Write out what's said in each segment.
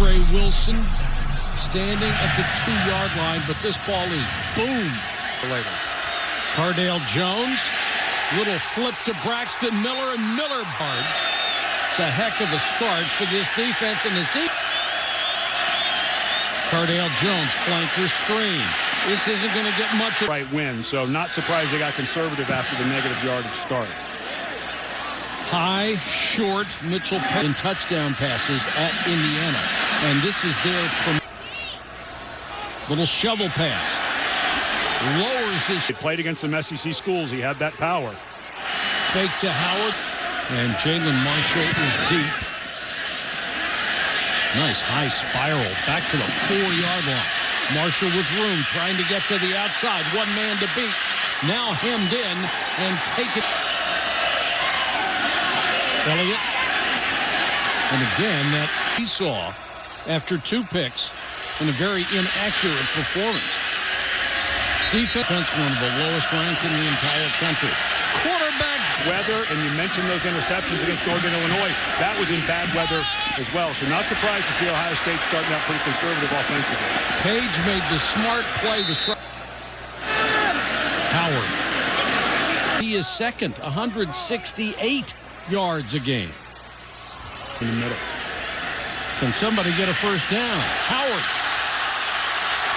Wilson standing at the 2-yard line, but this ball is boom. Later. Cardale Jones, little flip to Braxton Miller, and Miller bards. It's a heck of a start for this defense, and Cardale Jones, flanker screen. This isn't going to get much. Right win, so not surprised they got conservative after the negative yardage start. High, short, Mitchell in touchdown passes at Indiana. And this is their little shovel pass. Lowers his. He played against some SEC schools. He had that power. Fake to Howard. And Jalen Marshall is deep. Nice high spiral back to the 4-yard line. Marshall with room, trying to get to the outside. One man to beat. Now hemmed in and take it. Elliott. And again, that he saw after 2 picks and a very inaccurate performance. Defense, one of the lowest ranked in the entire country. Quarterback. Weather, and you mentioned those interceptions against Northern Illinois. That was in bad weather as well. So not surprised to see Ohio State starting out pretty conservative offensively. Page made the smart play. Howard. He is second, 168 yards a game. In the middle. Can somebody get a first down? Howard.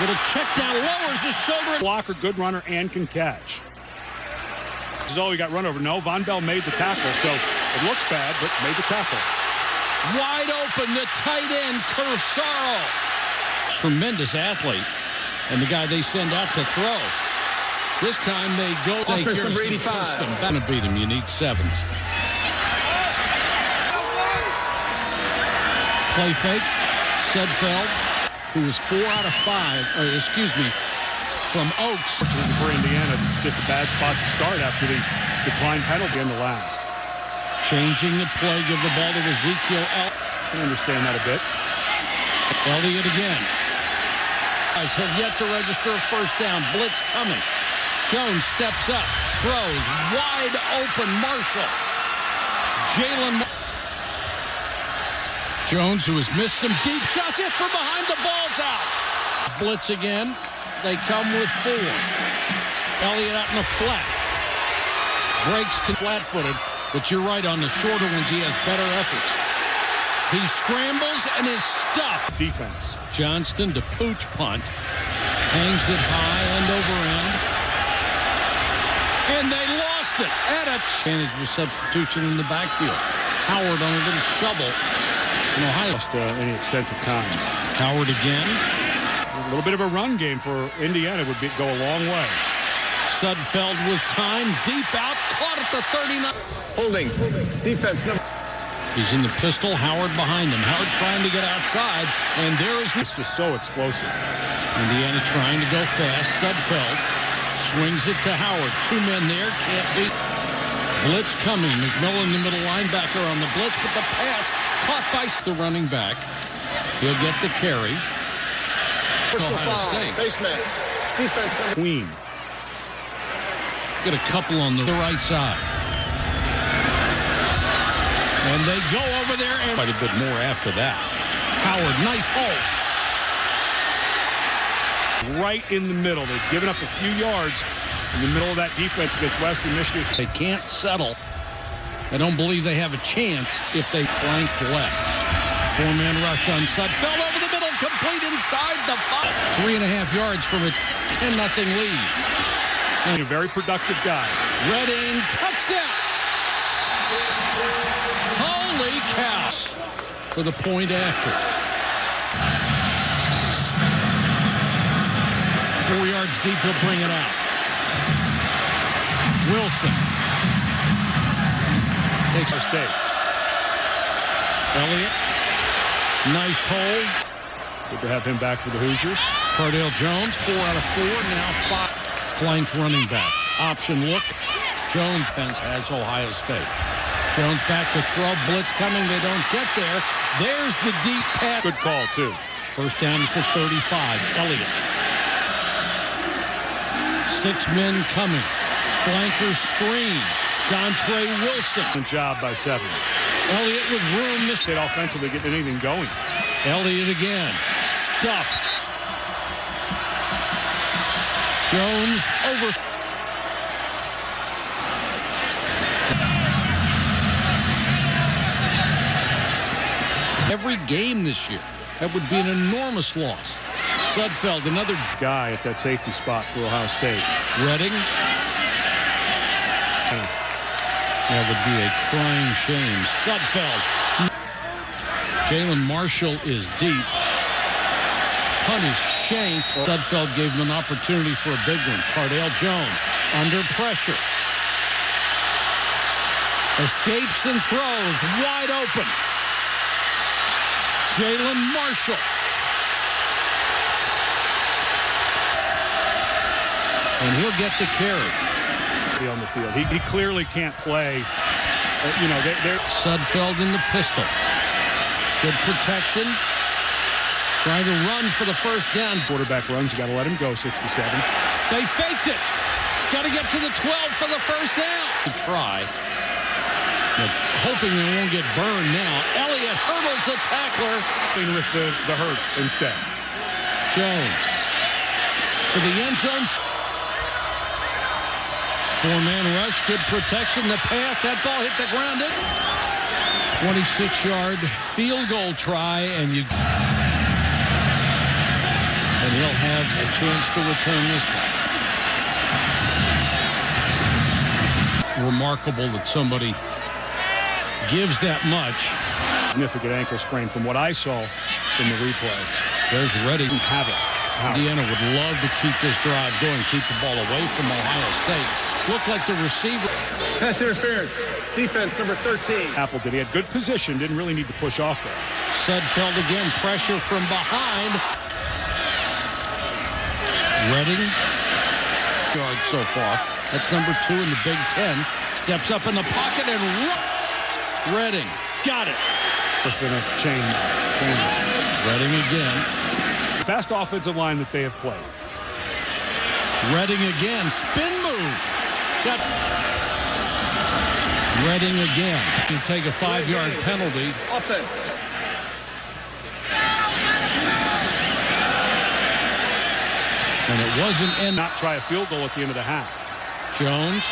Little check down, lowers his shoulder. Blocker, good runner, and can catch. This is all we got run over. No, Von Bell made the tackle, so it looks bad, but made the tackle. Wide open, the tight end, Cursaro. Tremendous athlete, and the guy they send out to throw. This time they go. Offense number 85. Gonna beat him. You need 7s. Play fake. Sudfeld, who was 4 out of 5. From Oaks. For Indiana, just a bad spot to start after the decline penalty in the last. Changing the play, give the ball to Ezekiel Elliott. I can understand that a bit. Elliott again. Guys have yet to register a first down. Blitz coming. Jones steps up, throws wide open. Marshall. Jalen Jones, who has missed some deep shots, in from behind, the ball's out. Blitz again. They come with 4. Elliott out in the flat. Breaks to flat-footed, but you're right, on the shorter ones he has better efforts. He scrambles and is stuffed. Defense. Johnston to pooch punt. Hangs it high, end over end. And they lost it at a advantage of substitution in the backfield. Howard on a little shovel. And Ohio lost any extensive time. Howard again. A little bit of a run game for Indiana would go a long way. Sudfeld with time, deep out, caught at the 39. Holding. Defense number. He's in the pistol, Howard behind him. Howard trying to get outside, and there is. It's just so explosive. Indiana trying to go fast. Sudfeld swings it to Howard. 2 men there, can't beat. Blitz coming. McMillan, the middle linebacker on the blitz, but the pass caught by the running back. He'll get the carry. Ohio State. Baseman. Defense number. Queen. Get a couple on the right side. And they go over there and quite a bit more after that. Howard, nice hole. Right in the middle. They've given up a few yards in the middle of that defense against Western Michigan. They can't settle. I don't believe they have a chance if they flank left. 4-man rush on Sudfeld over the middle, complete inside the 5. 3.5 yards from a 10-0 lead. And a very productive guy. Redding, touchdown. Holy cows for the point after. 4 yards deep, he'll bring it out. Wilson. Takes a stake. Elliott. Nice hold. Good to have him back for the Hoosiers. Cardale Jones, 4 out of 4, now 5 flanked running backs. Option look. Jones fence has Ohio State. Jones back to throw. Blitz coming. They don't get there. There's the deep pass. Good call, too. First down to 35. Elliott. 6 men coming. Flanker screen. Dontre Wilson. Good job by 7. Elliott with room. Missed State offensively getting anything going. Elliott again. Stuffed. Jones over. Every game this year. That would be an enormous loss. Sudfeld, another Guy at that safety spot for Ohio State. Redding. That would be a crying shame. Sudfeld. Jalen Marshall is deep. Punt is shanked. Sudfeld gave him an opportunity for a big one. Cardale Jones under pressure. Escapes and throws wide open. Jalen Marshall. And he'll get the carry. On the field. He clearly can't play. They're Sudfeld in the pistol. Good protection. Trying to run for the first down. quarterback runs. You got to let him go. 67. They faked it. Got to get to the 12 for the first down. To try. But hoping they won't get burned now. Elliott hurdles a tackler. With the hurt instead. Jones for the end zone. Four-man rush, good protection. The pass, that ball hit the ground. 26-yard field goal try, and he'll have a chance to return this one. Remarkable that somebody gives that much. Significant ankle sprain from what I saw from the replay. There's Redding. Have it. Indiana would love to keep this drive going, keep the ball away from Ohio State. Looked like the receiver. Pass interference. Defense number 13. Apple did. He had good position. Didn't really need to push off there. Sudfeld again. Pressure from behind. Redding. Yard so far. That's number 2 in the Big Ten. Steps up in the pocket and Redding. Got it. Within a chain. Redding again. Best offensive line that they have played. Redding again. Spin move. Got Redding again. You take a 5-yard penalty. Offense. And it wasn't in. Not try a field goal at the end of the half. Jones.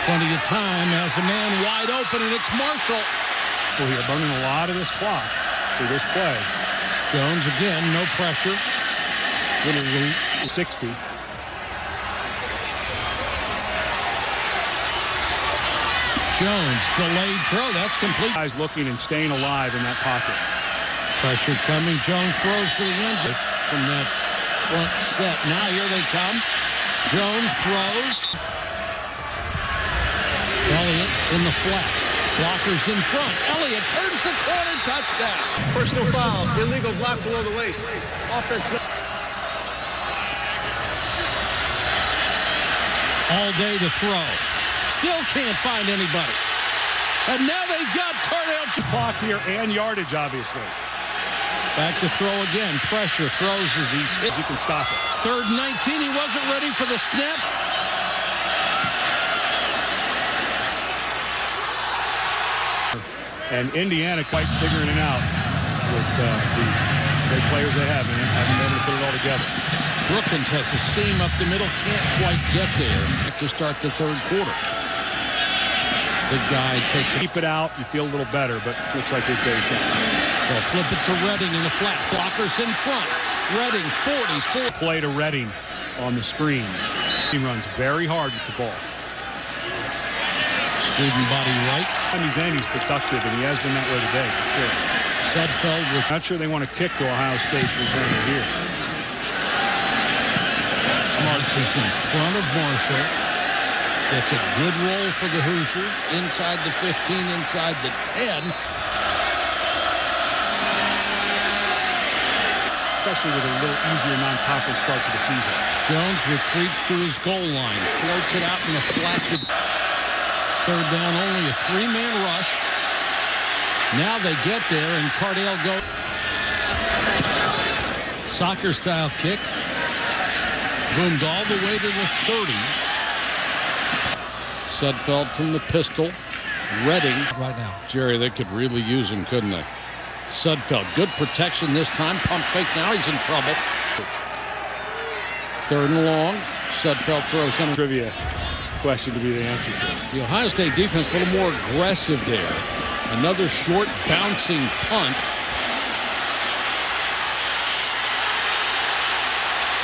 Plenty of time. Has a man wide open, and it's Marshall. So you're burning a lot of this clock through this play. Jones again. No pressure. Little loop. 60. Jones, delayed throw. That's complete. Guys looking and staying alive in that pocket. Pressure coming. Jones throws to the end zone from that front set. Now here they come. Jones throws. Elliott in the flat. Blockers in front. Elliott turns the corner. Touchdown. Personal foul. Illegal block below the waist. Offense. All day to throw. Still can't find anybody. And now they've got Cardale. Clock here and yardage, obviously. Back to throw again. Pressure. Throws as he's hit. You can stop it. 3rd and 19. He wasn't ready for the snap. And Indiana quite figuring it out with the great players they have, and haven't been able to put it all together. Brookins has a seam up the middle. Can't quite get there to start the 3rd quarter. The guy takes it. Keep it out. You feel a little better, but looks like his day's done. They'll flip it to Redding in the flat. Blockers in front. Redding 44. Play to Redding on the screen. He runs very hard with the ball. Student body right. He's productive, and he has been that way today for sure. Sudfeld with. Not sure they want to kick to Ohio State's return here. Smarts is in front of Marshall. Gets a good roll for the Hoosiers. Inside the 15, inside the 10. Especially with a little easier non-conference start to the season. Jones retreats to his goal line. Floats it out in the flat. 3rd down, only a 3-man rush. Now they get there, and Cardale goes. Soccer-style kick. Boomed all the way to the 30. Sudfeld from the pistol. Redding. Right now. Jerry, they could really use him, couldn't they? Sudfeld, good protection this time. Pump fake, now he's in trouble. 3rd and long. Sudfeld throws in. Trivia question to be the answer to. The Ohio State defense a little more aggressive there. Another short bouncing punt.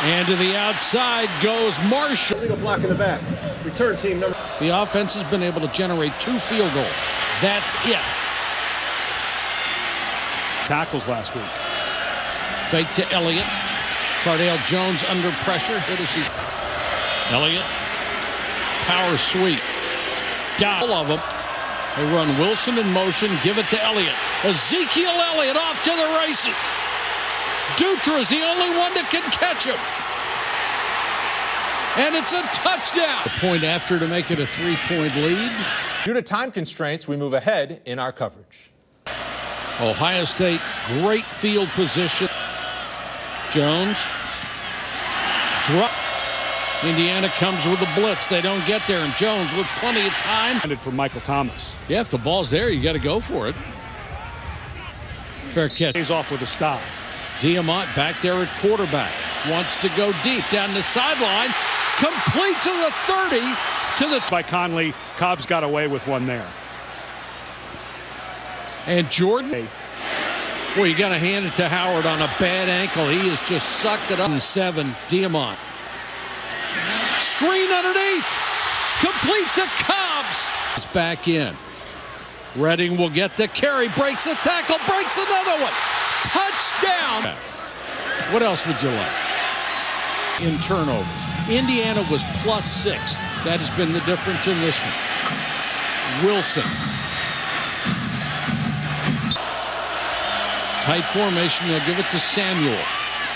And to the outside goes Marshall. Illegal block in the back. Return team number. The offense has been able to generate 2 field goals. That's it. Tackles last week. Fake to Elliott. Cardale Jones under pressure. Hit as he. Elliott. Power sweep. All of them. They run Wilson in motion. Give it to Elliott. Ezekiel Elliott off to the races. Dutra is the only one that can catch him. And it's a touchdown. A point after to make it a 3-point lead. Due to time constraints, we move ahead in our coverage. Ohio State, great field position. Jones. Drop. Indiana comes with a blitz. They don't get there, and Jones with plenty of time. For Michael Thomas. Yeah, if the ball's there, you got to go for it. Fair catch. Pays off with a stop. Diamont back there at quarterback. Wants to go deep down the sideline. Complete to the 30. To the by Conley. Cobb's got away with one there. And Jordan. Well, you got to hand it to Howard on a bad ankle. He has just sucked it up. 7. Diamont. Screen underneath. Complete to Cobbs. It's back in. Redding will get the carry. Breaks the tackle. Breaks another one. Touchdown. What else would you like? In turnovers. Indiana was +6. That has been the difference in this one. Wilson. Tight formation. They'll give it to Samuel.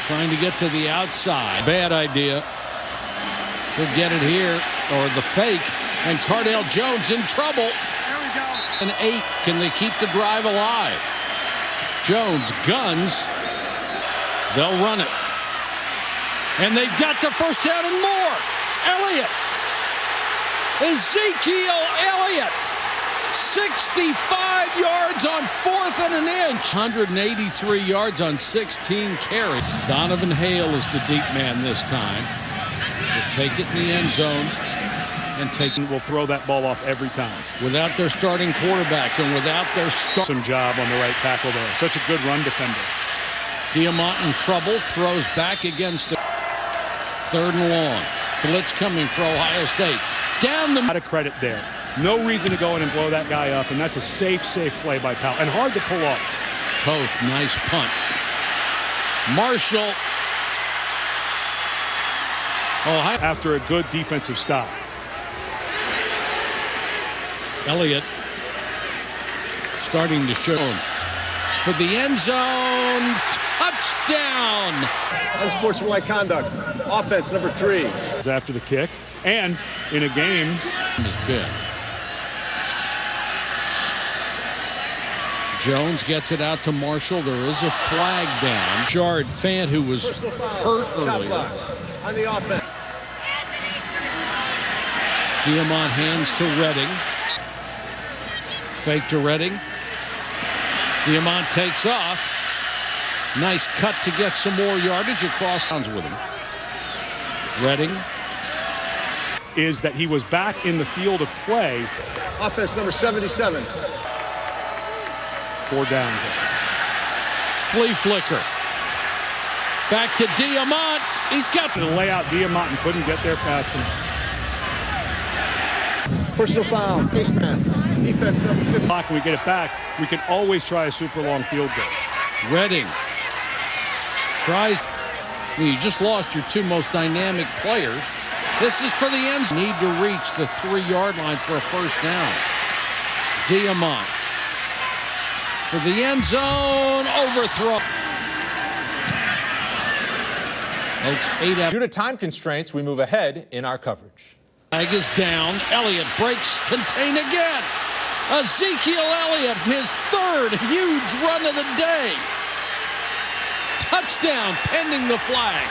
Trying to get to the outside. Bad idea. He'll get it here. Or the fake. And Cardale Jones in trouble. An 8. Can they keep the drive alive? Jones guns. They'll run it. And they've got the first down and more. Elliott. Ezekiel Elliott. 65 yards on 4th and an inch. 183 yards on 16 carries. Donovan Hale is the deep man this time. Will take it in the end zone. And will throw that ball off every time. Without their starting quarterback and without their some job on the right tackle there. Such a good run defender. Diamont in trouble, throws back against the 3rd and long. Blitz coming for Ohio State. Down the... A lot of credit there. No reason to go in and blow that guy up, and that's a safe play by Powell. And hard to pull off. Toth, nice punt. Marshall. After a good defensive stop. Elliott starting to show for the end zone. Touchdown. Unsportsmanlike conduct. Offense number 3. After the kick and in a game is big. Jones gets it out to Marshall. There is a flag down. Jard Fant, who was hurt earlier. On the offense. Diamont hands to Redding. Fake to Redding. Diamont takes off. Nice cut to get some more yardage across towns with him. Redding. Is that he was back in the field of play. Offense number 77. 4 downs. Flea flicker. Back to Diamont. He's got to lay out Diamont and couldn't get there fast enough. Personal foul. Face mask. Defense number 50. When we get it back, we can always try a super long field goal. Redding tries. You just lost your 2 most dynamic players. This is for the ends. Need to reach the 3-yard line for a first down. Diamont for the end zone. Overthrow. Due to time constraints, we move ahead in our coverage. Flag is down. Elliott breaks contain again. Ezekiel Elliott, his 3rd huge run of the day. Touchdown pending the flag.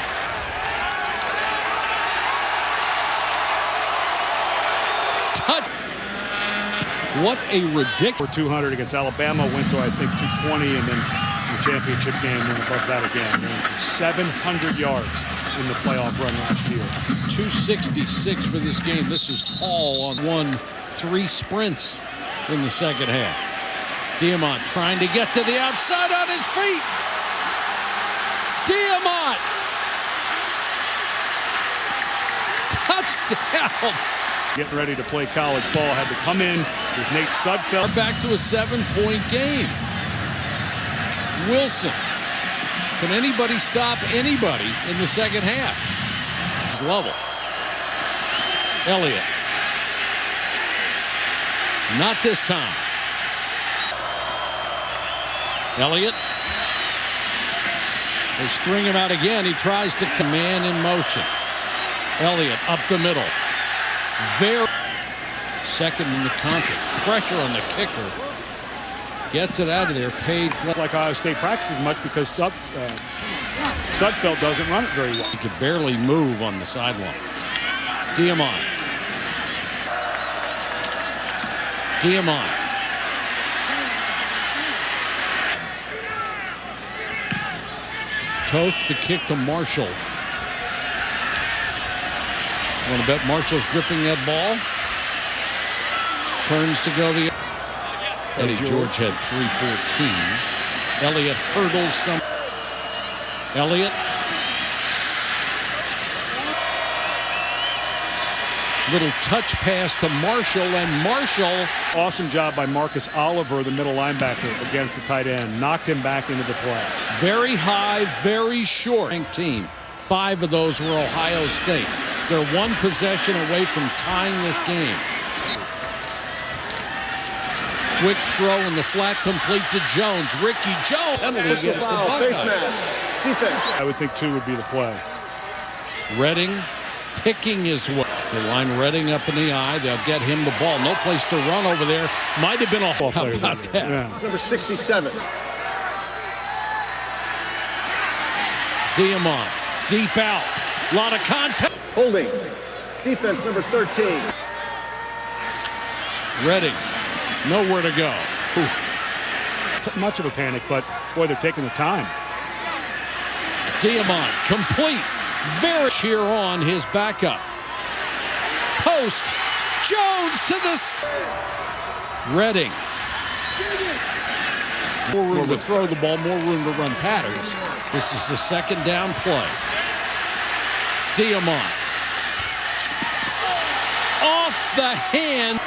What a ridiculous. 200 against Alabama, went to, I think, 220, and then in the championship game went above that again. Went for 700 yards in the playoff run last year. 266 for this game. This is Hall on 3 sprints in the second half. Diamont trying to get to the outside on his feet. Diamont! Touchdown! Getting ready to play college ball, had to come in with Nate Sudfeld. Back to a 7-point game. Wilson. Can anybody stop anybody in the second half? His level. Elliott. Not this time. Elliott. They string him out again. He tries to command in motion. Elliott up the middle. Very second in the conference. Pressure on the kicker. Gets it out of there. Page Like Ohio State practices much because Sudfeld doesn't run it very well. He could barely move on the sideline. Diamont. Diamont. Toth the kick to Marshall. Want to bet Marshall's gripping that ball? Turns to go the... Eddie George had 314. Elliott hurdles some... Elliott. Little touch pass to Marshall, and Marshall... Awesome job by Marcus Oliver, the middle linebacker, against the tight end. Knocked him back into the play. Very high, very short. Team. 5 of those were Ohio State. They're 1 possession away from tying this game. Quick throw in the flat, complete to Jones. Ricky Jones. Penalty against the Buckeyes. I would think 2 would be the play. Redding picking his way. They line Redding up in the eye. They'll get him the ball. No place to run over there. Might have been a hole. How about that? Yeah. Number 67. Diamont. Deep out. A lot of contact. Holding. Defense number 13. Redding. Nowhere to go. Much of a panic, but boy, they're taking the time. Diamont. Complete. Very cheer on his backup. Post. Jones to the... Redding. More room to throw the ball, more room to run patterns. This is the second down play. Diamont. Off the hand.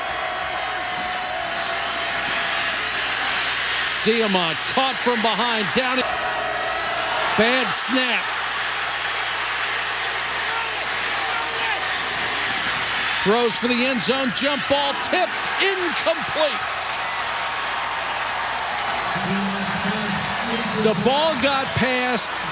Diamont caught from behind. Down it. Bad snap. Throws for the end zone. Jump ball tipped. Incomplete. The ball got past.